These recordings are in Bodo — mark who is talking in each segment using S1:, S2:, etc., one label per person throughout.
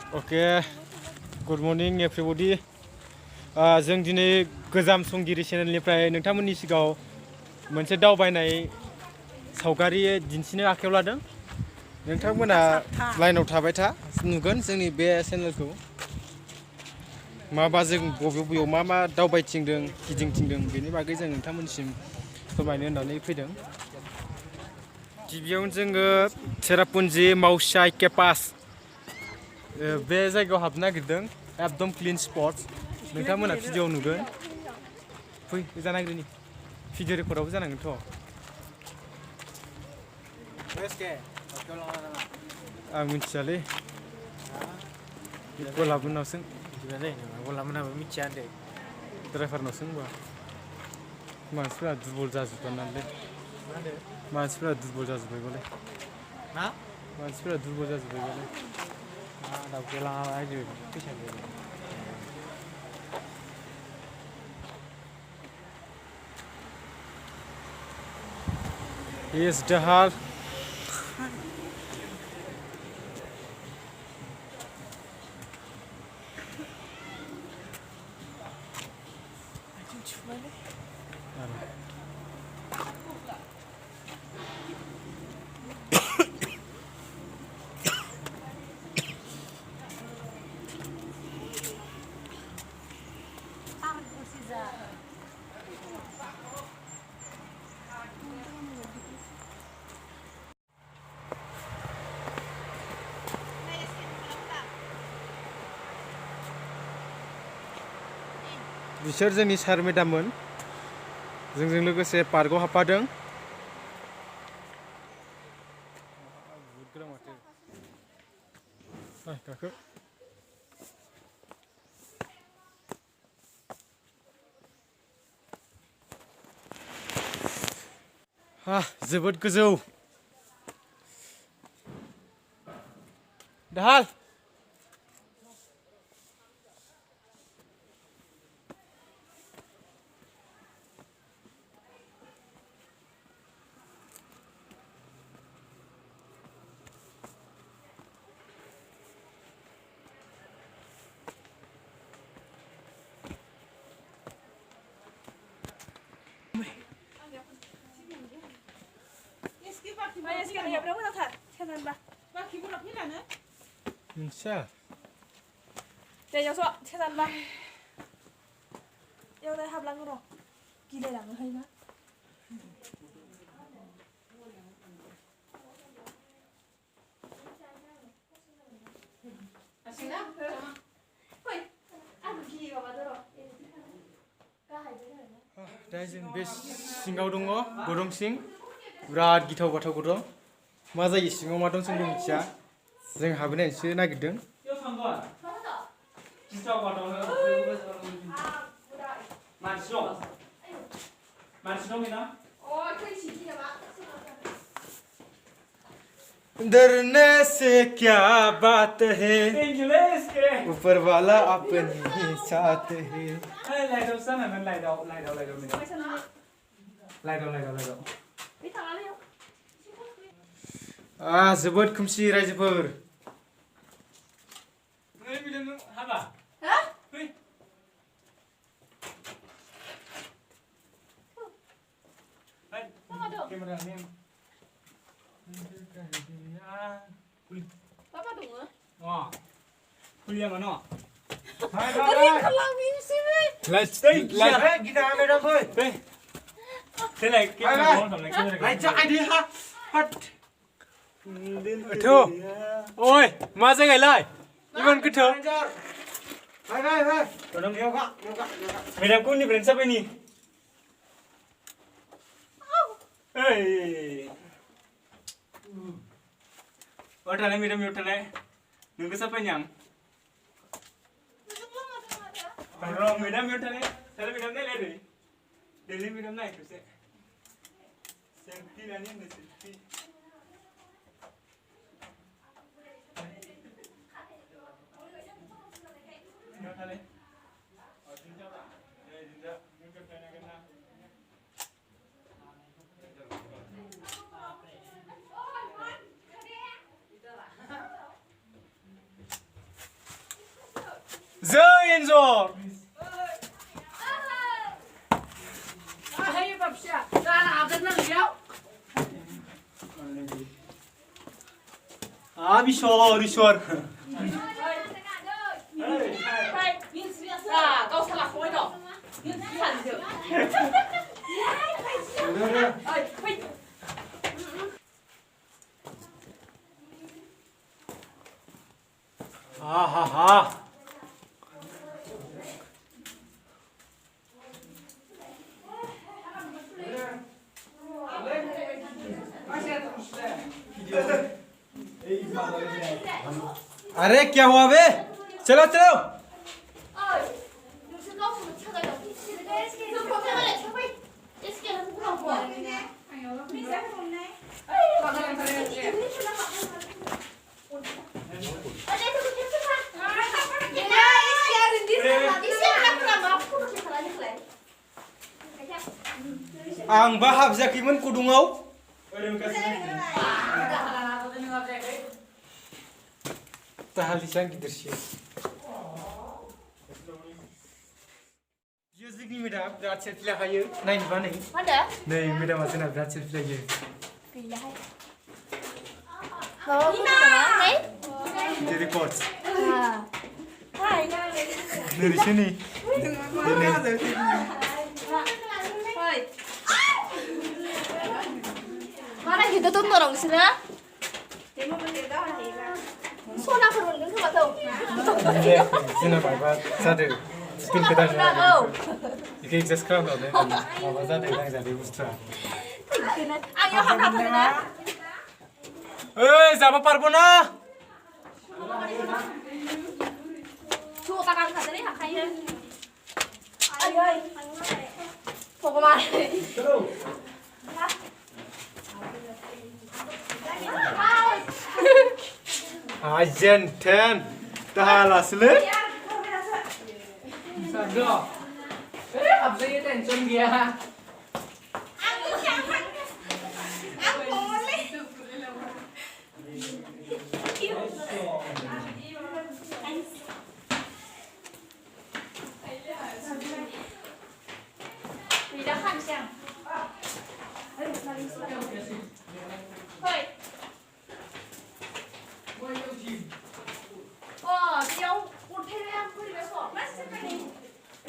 S1: Okay, good morning everybody. जों दिनै गोजाम संगिरि चेनेलनिफ्राय नोंथांमोननि सिगाङाव मोनसे दावबायनाय सावगारि दिन्थिनो आखायाव लादों। नोंथांमोना लाइनाव थाबाय था नुगोन जोंनि बे चेनेलखौ। माबा जों बबेयाव मा दावबायथिंदों गिदिंथिंदों बेनि बागै जों नोंथांमोननिसिम फोरमायनो होननानै फैदों। गिबियावनो जोङो चेरापुन्जी मावसाइ केपास बे जायगायाव हाबनो नागिरदों। एकदम क्लिन स्पट नोंथांमोना भिडिअ नुगोन। फै जानांगोन भिडिअ रेकर्डआवबो जानांगोनथ'। आं मिथियालै गलाबोनावसो गलाबोनाबो मिथिया होनदों ड्राइभारनावसो होनबा मानसिफोरा दुरबल जाजोब्बाय नालाय मानसिफोरा दुरबल जाजोब्बाय बालाय मानसिफोरा दुरबल जाजोब्बाय बालाय दावखियाव लाङाबा फैसा गैया। Here's the hall. बिसोर जोंनि सार मेडाममोन जोंजों लोगोसे पार्कआव हाबफादों। जोबोद गोजौ दाहाल मिथिया
S2: दैयावसो सेजानबा एवदाय हाबलाङो र' गिलायलाङोहाय ना
S1: दा जों बे सिङाव दङ गुदुं सिं बिराद गिथाव बाथाव गुदुं मा जायो सिङाव मा दं जोंबो मिथिया जों हाबनायसो नागिरदों। डरने से क्या बात है ऊपर वाला अपने साथ है। जोबोद खोमसि रायजोफोर ओइ मा जायगालाय इमान गोथौ मेडामखौ उननिफ्रायनो जाबायनि थानाय मेडाम बेयाव थानाय नोंखौ साफायनि आं मेडाम बेयाव थानाय सारा मेडाम नायलाय दैलि मेडाम नाय खेबसे सेल्फि लानि होनो सेल्फि जै एन्जर इसर इसर हा अरे क्या हुआ बे चलो चलो आं बा हाबजाखैमोन गुदुङाव दाहाल बेसेबां गिदिरसो बियो जोंनि मेदाम बिराद सेल्फि लाखायो नायनोबा नै नै मेदामा जोंना बिराद सेल्फि लायो रिकर्ड नोरैसो नै
S3: mana kita tuh orang sini? Sona kerudung tuh nggak tahu.
S1: Sini apa zadoं स्कुल गोदान बेखौ एडजास्ट खालामनानै माबा जादों नांजादों बुस्थुआ
S3: आंनियाव हाबना ना
S1: ओइ जाबा पारबो ना
S3: Cuk tangan katanya hakanya. Ayo. Pokoknya.
S1: Ajen ten tahalasle.
S4: Sado. Apa sih tension dia?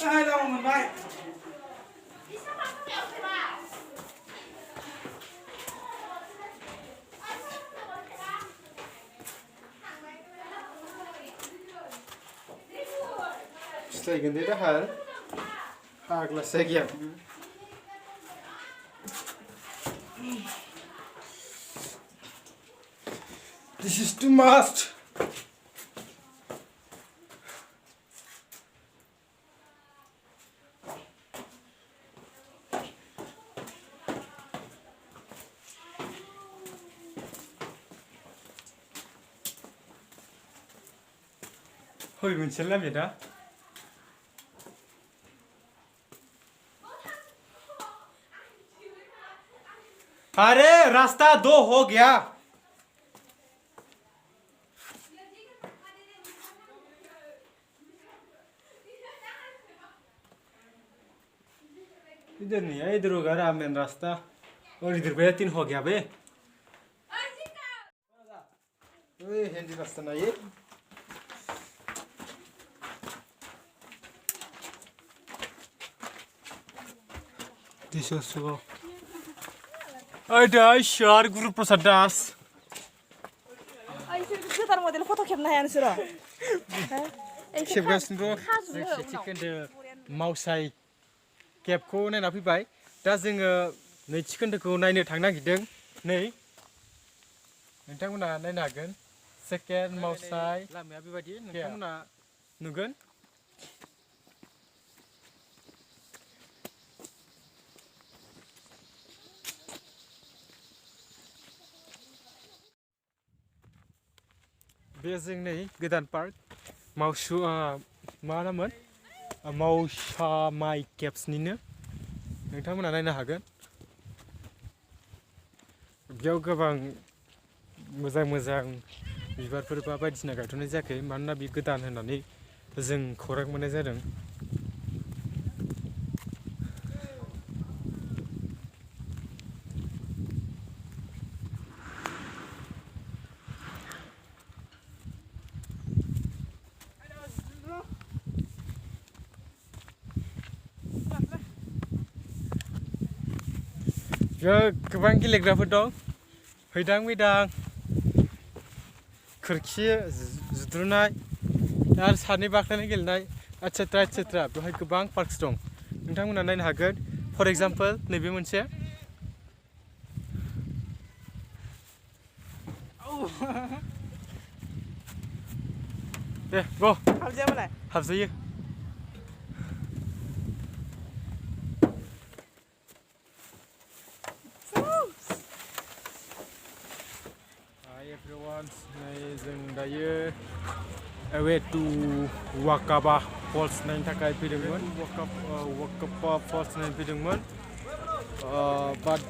S1: Hai đâu mình bay. Stay gần đây đó hả? Hoặc là xe kìa. This is too much. Hơi mình sẽ làm gì đó. अरे रास्ता दो हो गया इधर नहीं है इधर होगा रामेन रास्ता और इधर भैया 3 हो गया बे ओए हिंदी रास्ता ना ये This is so. Ada shar Guru Prasad Das.
S2: Ay, sekitar model foto खेबनो हाया नोंसोरो?
S1: खेबगासिनो दं चिकेन दो माउसाइ केपखौ नायना फैबाय दा जोङो नै चिकेनखौ नायनो थांनो नागिरदों नै नोंथांमोना नायनो हागोन सेकेन्ड माउसाइ लामाया बेबायदि नोंथांमोना नुगोन बे जोंनि गोदान पार्क मावसु मा नाममोन मावसामाइ केप्सनिनो नोंथांमोना नायनो हागोन बेयाव गोबां मोजां मोजां बिबारफोर बा बायदिसिना गायथ'नाय जायाखै मानोना बे गोदान होननानै जों खौरां मोननाय जादों। गोबां गेलेग्राफोर दं हैदां मैदां खोरखि जुद्रुनाय आरो सानै बाख्लायनाय गेलेनाय एटसेट्रा एटसेट्रा बेवहाय गोबां पार्कस दं नोंथांमोना नायनो हागोन फर एग्जाम्पल नैबे मोनसे दे ग' हाबजायो everyone जों दायो away to Wakaba Falls नायनो थाखाय फैदोंमोन Wakaba Falls नायनो फैदोंमोन but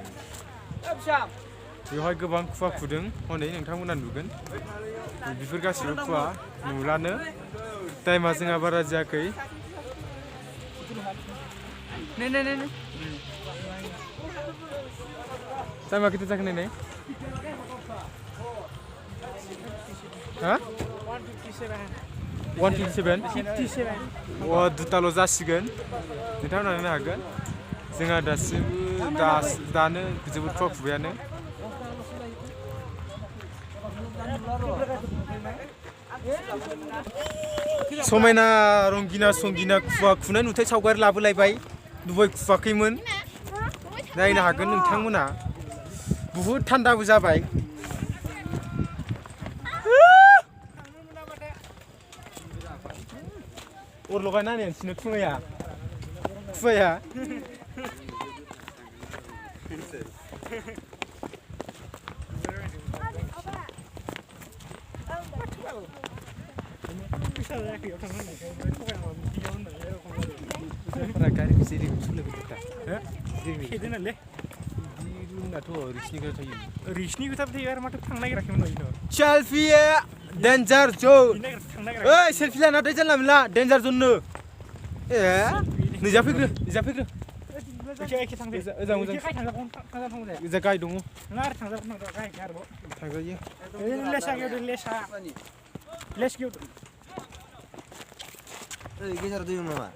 S1: बेवहाय गोबां खुवा खुदों हनै नोंथांमोना नुगोन बेफोर गासिबो खुवा नुलानो टाइमा जोंहा बारा जायाखै टाइमा खैथा जाखो नायनाय हा 157 दुताल' जासिगोन नोंथांमोना नायनो हागोन जोंहा दानो जोबोद खुवा खुबायानो समायना रंगिना संगिना खुवा खुनाय नुथाय सावगारि लाबोलायबाय दहाय खुवाखैमोन नायनो हागोन नोंथांमोना बुहुद थान्दाबो जाबाय अर लगायना होनायानोसैनो खुवाया सेल्फि डेन्जार जन ओइ सेल्फि लाना दै जानला मोनला डेन्जार जन नो ए निजा फैग्रो मोजां गाय दङ थांजायो गेजेराव दै नामा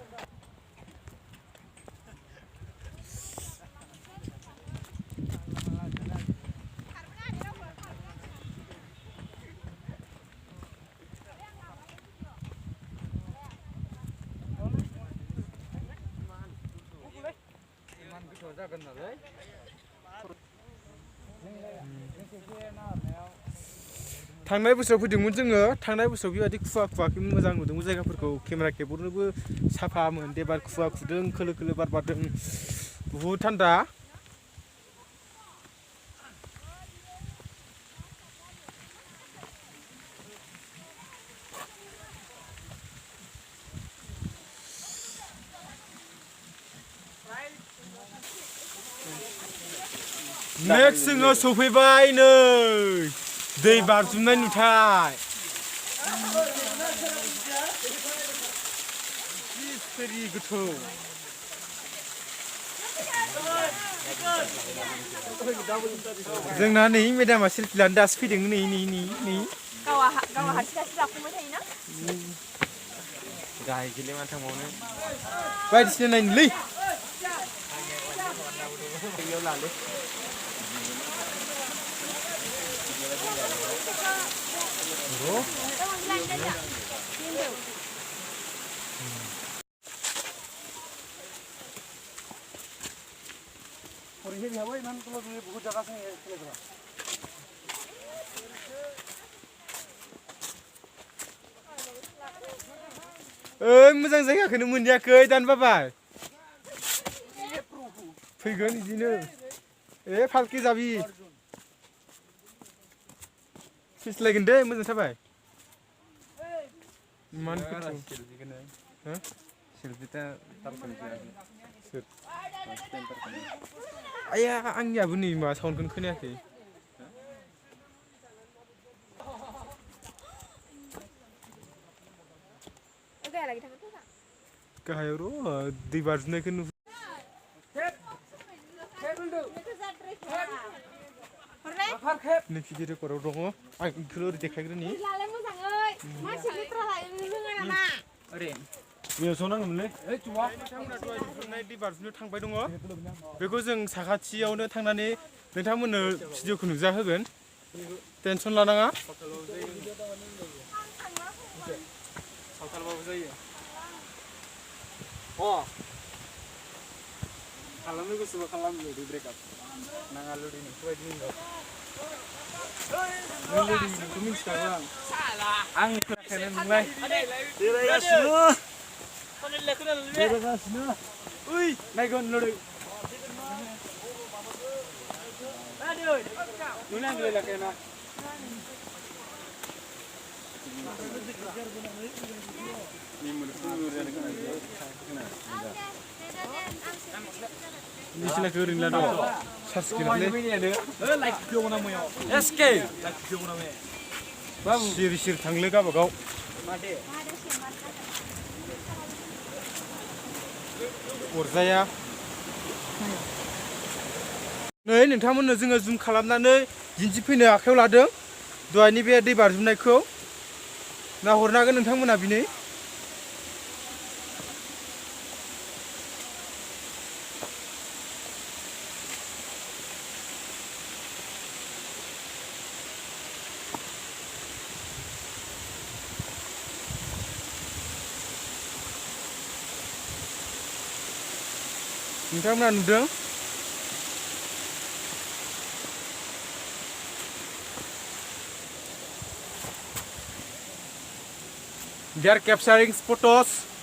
S1: थांनाय बोसोराव फैदोंमोन जोङो थांनाय बोसोराव बेबायदि खुवा खुवाखै मोजां नुदोंमोन जायगाफोरखौ केमेरा खेबहरनोबो साफामोन देबार खुवा खुदों खोलो खोलो बार बारदों बुहुद थान्दा नेक्स्ट जोङो सफैबाय नै दै बारजुमनाय नुथाय गोथौ जोंना नै मेदामा सेल्फि लानो दासो फैदों नै
S3: गावा हारसिं जाखुंबाय थायोना
S1: गाहाय गेलेमा थांबावनो बायदिसिना नायनोलै मोजां जायगाखौनो मोनजायाखै दान बाबाय फैगोन बिदिनो फालके जाबि फिस्लायगोन दे मोजां थाबाय इमान आया आंनियाबो नै मा साउन्डखौनो खोनायाखै
S3: गाहायालागै थांगोन थ'
S1: गाहायाव र' दै बाज्रुमनायखौ नु नै भिडिअ रेकर्डआव दङ आं बेखौल' ओरै देखायग्रोनि
S3: लालाय मोजाङै मानसि लेथ्रा लायो रोङा नामा
S1: बेयाव जनांगौमोनलै ओइ जुवा नोंथांमोना दहाय नुहुरनाय दै बाज्रुमनो थांबाय दङ बेखौ जों साखाथियावनो थांनानै नोंथांमोननो भिडिअखौ नुजाहोगोन टेनसन लानाङा
S4: सावथालबाबो जायो खालामनो गोसोबा खालाम लुदै ब्रेकआप नाङा लुदै नोंखौबायदि होनदों नों लुदै नोंखौ मिन्थिखागौ आं खोनाखायनो नोंलाय बेरायगासिनो ओइ नायगोन लुदै नुनाय गेलेलाखायना
S1: निसिनाखौ ओरैनो लादों सार्स गैयालै सिरि सिरि थांलै गावबागाव अरजाया नै नोंथांमोननो जोङो जुम खालामनानै दिन्थिफैनो आखायाव लादों दहायनि बे दै बाज्रुमनायखौ नाहरनो हागोन नोंथांमोना बिनि नोंथांमोना नुदों they are capturing photos